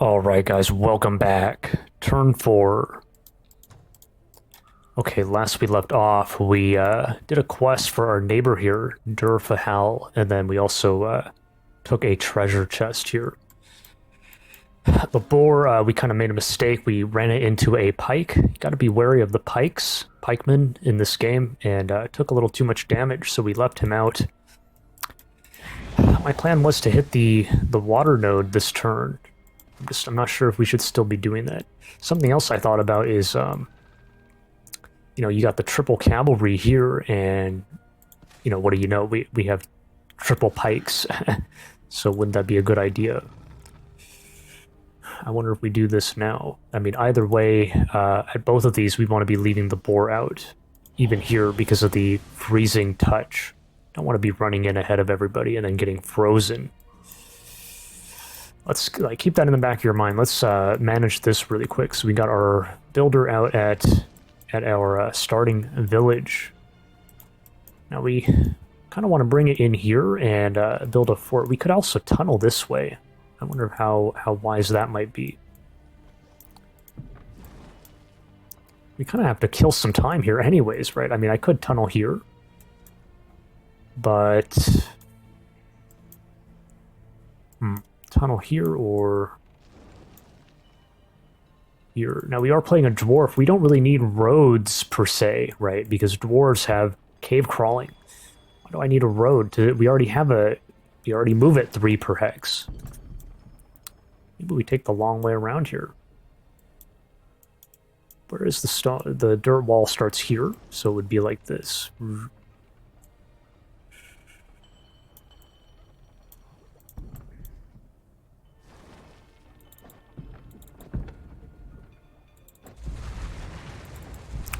Alright guys, welcome back. Turn 4. Okay, last we left off, we did a quest for our neighbor here, Dwarf, and then we also took a treasure chest here. The boar, we kind of made a mistake. We ran it into a pike. You gotta be wary of the pikemen in this game, and took a little too much damage, so we left him out. My plan was to hit the water node this turn. I'm not sure if we should still be doing that. Something else I thought about is, you know, you got the triple cavalry here, and, you know, what do you know? We have triple pikes. So wouldn't that be a good idea? I wonder if we do this now. I mean, either way, at both of these, we want to be leaving the boar out. Even here, because of the freezing touch. Don't want to be running in ahead of everybody and then getting frozen. Let's keep that in the back of your mind. Let's manage this really quick. So we got our builder out at our starting village. Now we kind of want to bring it in here and build a fort. We could also tunnel this way. I wonder how wise that might be. We kind of have to kill some time here anyways, right? I mean, I could tunnel here. But... tunnel here or here. Now we are playing a dwarf. We don't really need roads per se, right? Because dwarves have cave crawling. Why do I need a road? We already move at 3 per hex. Maybe we take the long way around here. Where is the dirt wall starts here, so it would be like this.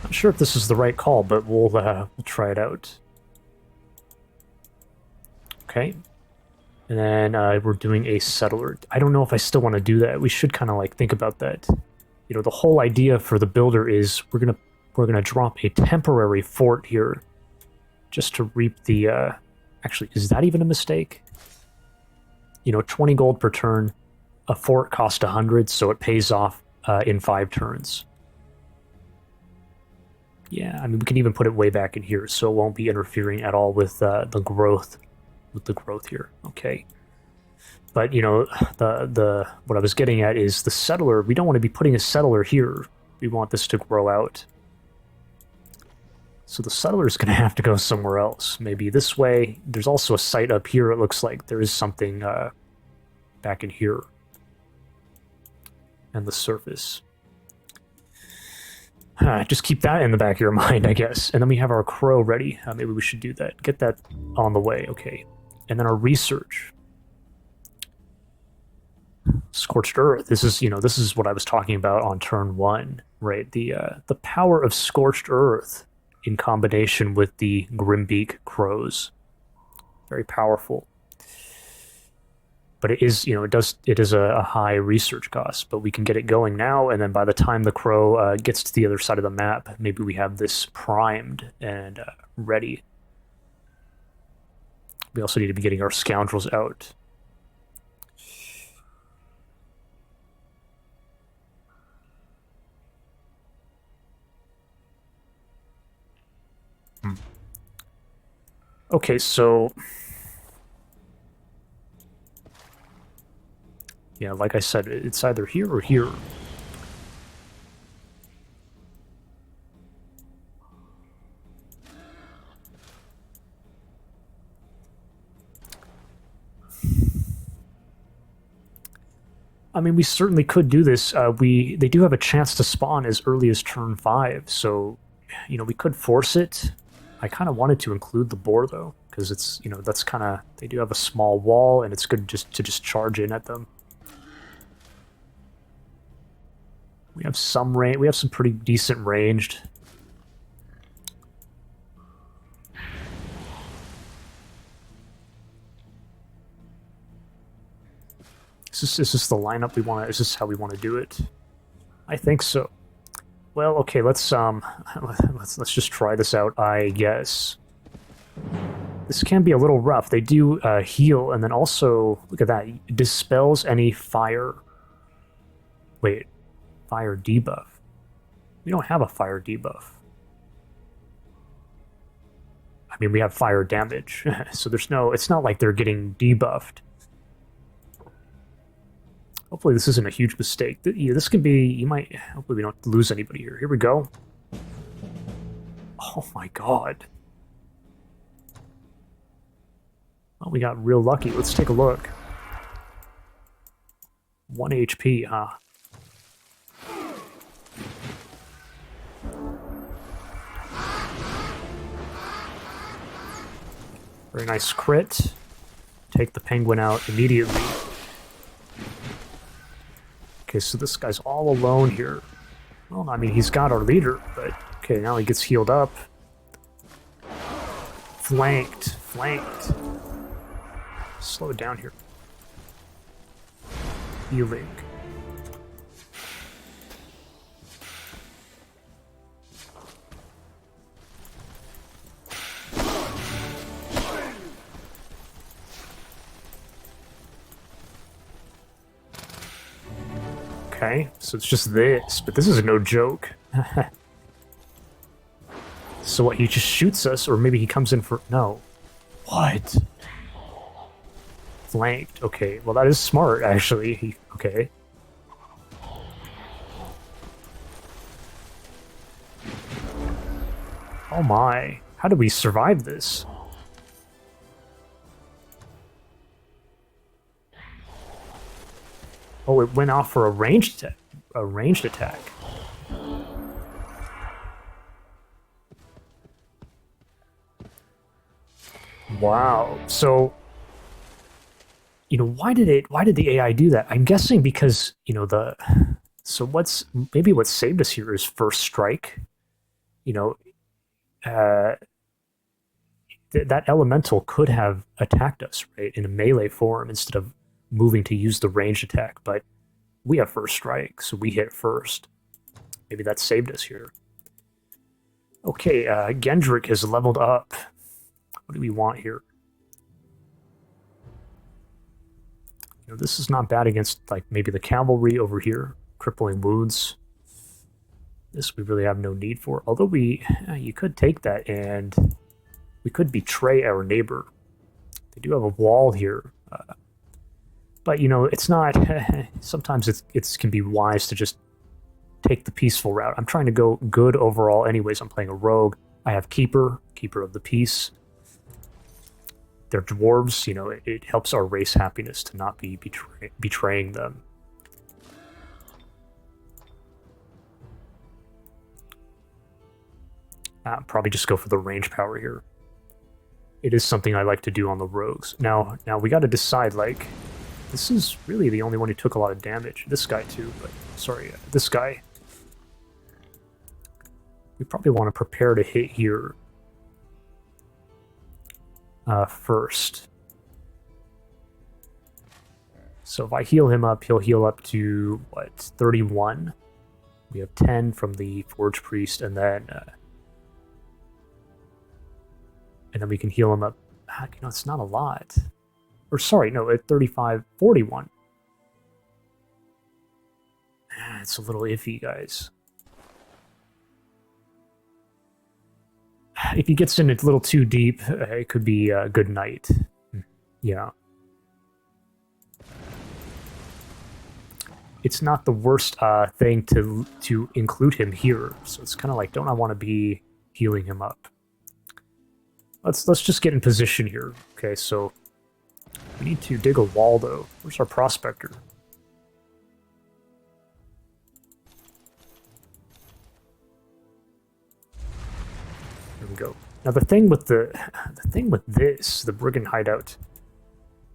Not sure if this is the right call, but we'll try it out. Okay. And then we're doing a settler. I don't know if I still want to do that. We should kind of like think about that. You know, the whole idea for the builder is we're gonna drop a temporary fort here, just to reap the. Actually, is that even a mistake? You know, 20 gold per turn. A fort cost 100, so it pays off in 5 turns. Yeah, I mean, we can even put it way back in here, so it won't be interfering at all with the growth. With the growth here, okay. But you know, what I was getting at is the settler. We don't want to be putting a settler here. We want this to grow out. So the settler is going to have to go somewhere else. Maybe this way. There's also a site up here. It looks like there is something back in here, and the surface. Just keep that in the back of your mind, I guess. And then we have our crow ready. Maybe we should do that. Get that on the way, okay. And then our research. Scorched Earth. This is what I was talking about on turn 1, right? The power of Scorched Earth in combination with the Grimbeak crows. Very powerful. But it is, you know, it is a high research cost, but we can get it going now, and then by the time the crow gets to the other side of the map, maybe we have this primed and ready. We also need to be getting our scoundrels out. Okay, so... yeah, like I said, it's either here or here. I mean, we certainly could do this. They do have a chance to spawn as early as turn 5, so, you know, we could force it. I kind of wanted to include the boar, though, because it's, you know, that's kind of... they do have a small wall, and it's good to just charge in at them. We have some range. We have some pretty decent ranged. Is this the lineup we want? Is this how we want to do it? I think so. Well, okay. Let's just try this out, I guess. This can be a little rough. They do heal, and then also, look at that, dispels any fire. Wait, fire debuff. We don't have a fire debuff. I mean, we have fire damage, so there's no... It's not like they're getting debuffed. Hopefully this isn't a huge mistake. Yeah, this could be... You might... Hopefully we don't lose anybody here. Here we go. Oh my god. Well, we got real lucky. Let's take a look. 1 HP, huh? Very nice crit. Take the penguin out immediately. Okay, so this guy's all alone here. Well, I mean, he's got our leader, but... Okay, now he gets healed up. Flanked. Flanked. Slow it down here. Healing. Okay, so it's just this, but this is no joke. So what, he just shoots us, or maybe he comes in for... No. What? Flanked. Okay, well that is smart, actually. Okay. Oh my. How do we survive this? Oh, it went off for a ranged attack. Wow. So, you know, why did the AI do that? I'm guessing because, you know, maybe what saved us here is first strike. You know, that elemental could have attacked us, right, in a melee form instead of moving to use the ranged attack, but we have first strike, so we hit first. Maybe that saved us here. Okay, Gendrick has leveled up. What do we want here? You know, this is not bad against, like, maybe the cavalry over here. Crippling wounds. This we really have no need for. Although you could take that and we could betray our neighbor. They do have a wall here. But, you know, it's not... sometimes it can be wise to just take the peaceful route. I'm trying to go good overall anyways. I'm playing a rogue. I have Keeper of the Peace. They're dwarves, you know, it helps our race happiness to not be betraying them. Probably just go for the range power here. It is something I like to do on the rogues. Now we got to decide, like, this is really the only one who took a lot of damage. This guy too, but sorry, this guy. We probably want to prepare to hit here first. So if I heal him up, he'll heal up to, what, 31? We have 10 from the Forge Priest, and then we can heal him up. You know, it's not a lot. Or sorry, no, at 35, 41. It's a little iffy, guys. If he gets in a little too deep, it could be a good night. Yeah. It's not the worst thing to include him here, so it's kind of like, don't I want to be healing him up? Let's just get in position here. Okay, so we need to dig a wall, though. Where's our prospector? There we go. Now the thing with the Brigand hideout,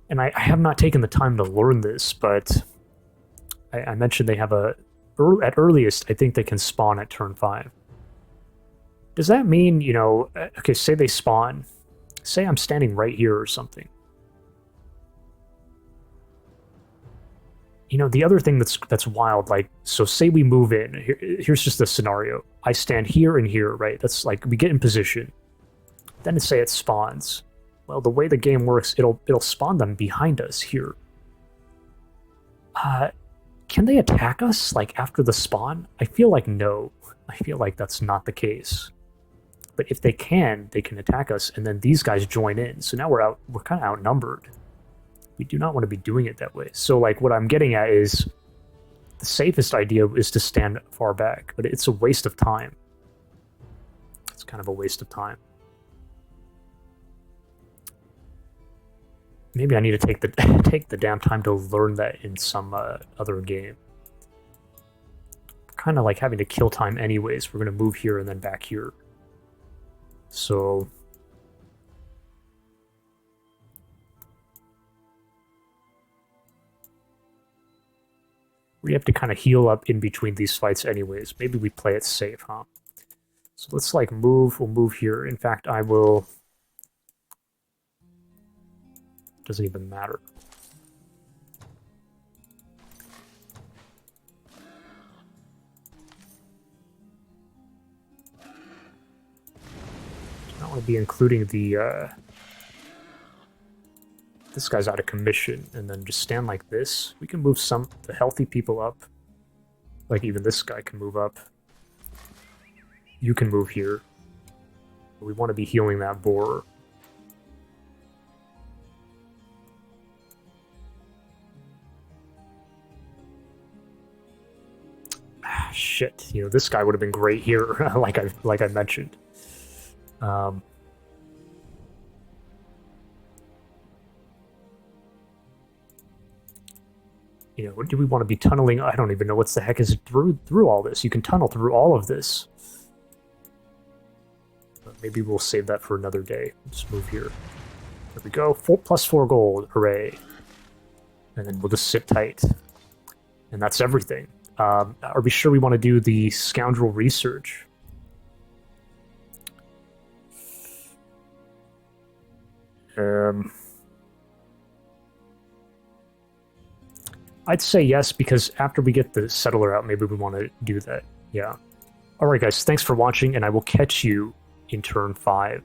and I have not taken the time to learn this, but I mentioned they have at earliest, I think they can spawn at turn 5. Does that mean, you know, okay, say they spawn. Say I'm standing right here or something. You know, the other thing that's wild, like, so say we move in. Here's just the scenario. I stand here and here, right? That's like, we get in position. Then say it spawns. Well, the way the game works, it'll spawn them behind us here. Can they attack us, like, after the spawn? I feel like no. I feel like that's not the case. But if they can attack us, and then these guys join in. So now we're kind of outnumbered. We do not want to be doing it that way. So, like, what I'm getting at is the safest idea is to stand far back, but it's a waste of time. It's kind of a waste of time. Maybe I need to take the damn time to learn that in some other game. Kind of like having to kill time anyways. We're going to move here and then back here. So we have to kind of heal up in between these fights anyways. Maybe we play it safe, huh? So let's like move. We'll move here. In fact, I will... Doesn't even matter. I don't want to be including the... This guy's out of commission, and then just stand like this. We can move the healthy people up. Like even this guy can move up. You can move here. We want to be healing that boar. Shit, you know, this guy would have been great here, like I mentioned. You know, do we want to be tunneling? I don't even know what the heck is through all this. You can tunnel through all of this. But maybe we'll save that for another day. Let's move here. There we go. 4+4 gold. Hooray. And then we'll just sit tight. And that's everything. Are we sure we want to do the scoundrel research? I'd say yes, because after we get the settler out, maybe we want to do that. Yeah. Alright guys, thanks for watching, and I will catch you in turn 5.